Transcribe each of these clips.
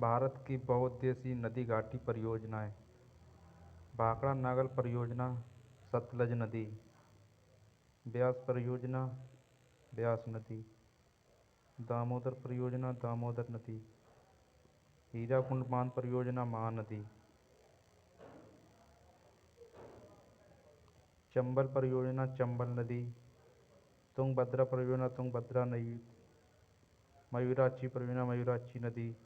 भारत की बहुउद्देशीय नदी घाटी परियोजनाएं: भाखड़ा नागल परियोजना, सतलज नदी। ब्यास परियोजना, ब्यास नदी। दामोदर परियोजना, दामोदर नदी। हीराकुंड बांध परियोजना, महानदी। चंबल परियोजना, चंबल नदी। तुंगभद्रा परियोजना, तुंगभद्रा नदी। मयूराक्षी परियोजना, मयूराक्षी नदी।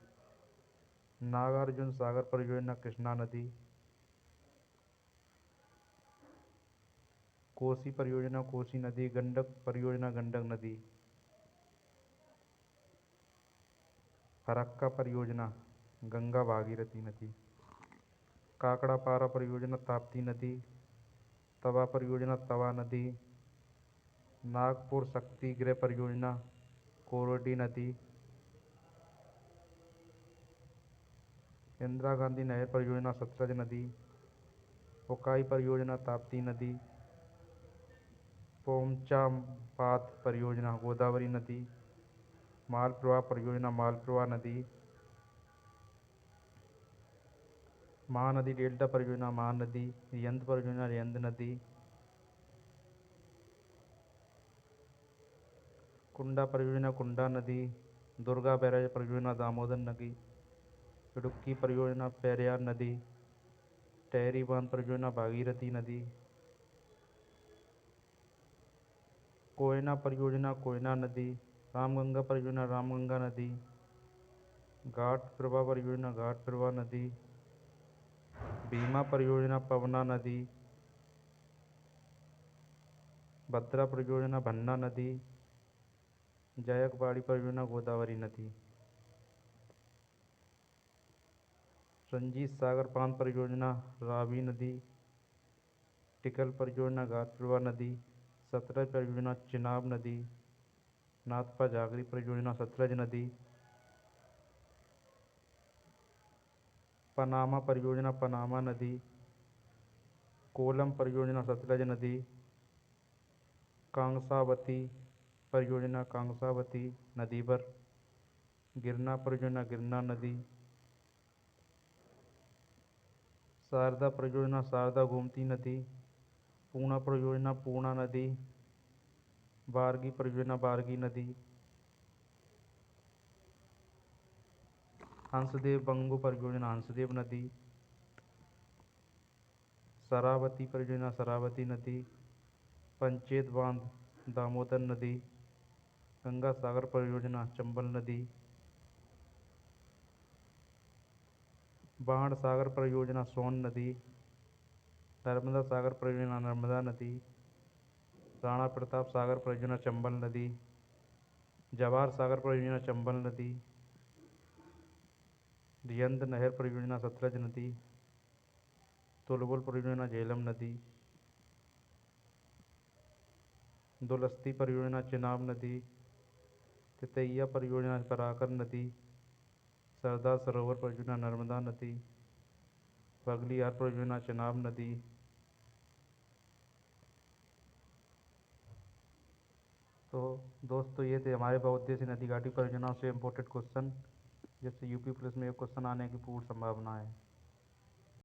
नागार्जुन सागर परियोजना, कृष्णा नदी। कोसी परियोजना, कोसी नदी। गंडक परियोजना, गंडक नदी। फरक्का परियोजना, गंगा भागीरथी नदी। काकड़ापारा परियोजना, ताप्ती नदी। तवा परियोजना, तवा नदी। नागपुर शक्ति गृह परियोजना, कोरोडी नदी। इंदिरा गांधी नहर परियोजना, सतलज नदी। उकाई परियोजना, ताप्ती नदी। पोमचापात परियोजना, गोदावरी नदी। मालप्रभा परियोजना, मालप्रभा नदी। महानदी डेल्टा परियोजना, महानदी। रिहंद परियोजना, रिहंद नदी। कुंडा परियोजना, कुंडा नदी। दुर्गा बैराज परियोजना, दामोदर नदी। इडुक्की परियोजना, पेरियार नदी। टेहरी बांध परियोजना, भागीरथी नदी। कोयना परियोजना, कोयना नदी। रामगंगा परियोजना, रामगंगा नदी। घाट प्रभा परियोजना, घाट प्रभा नदी। भीमा परियोजना, पवना नदी। भद्रा परियोजना, भन्ना नदी। जायकवाड़ी परियोजना, गोदावरी नदी। रंजीत सागर बांध परियोजना, रावी नदी। टिकल परियोजना, घाटप्रभा नदी। सतलज परियोजना, चिनाब नदी। नाथपा झाकरी परियोजना, सतलज नदी। पनामा परियोजना, पनामा नदी। कोलम परियोजना, सतलज नदी। कांसावती परियोजना, कांसावती नदी पर। गिरना परियोजना, गिरना नदी। शारदा परियोजना, शारदा गोमती नदी। पूर्णा परियोजना, पूर्णा नदी। बारगी परियोजना, बारगी नदी। हंसदेव बंगो परियोजना, हंसदेव नदी। शरावती परियोजना, शरावती नदी। पंचेत बांध, दामोदर नदी। गंगा सागर परियोजना, चंबल नदी। बाण सागर परियोजना, सोन नदी। नर्मदा सागर परियोजना, नर्मदा नदी। राणा प्रताप सागर परियोजना, चंबल नदी। जवाहर सागर परियोजना, चंबल नदी। रिहंद नहर परियोजना, सतलज नदी। तुलबुल परियोजना, झेलम नदी। दुलस्ती परियोजना, चिनाब नदी। तितैया परियोजना, पराकर नदी। सरदार सरोवर परियोजना, नर्मदा नदी। बगलियार परियोजना, चिनाब नदी। तो दोस्तों, ये थे हमारे बहुउद्देशीय नदी घाटी परियोजनाओं से इम्पोर्टेड क्वेश्चन, जिससे यूपी पुलिस में एक क्वेश्चन आने की पूर्ण संभावना है।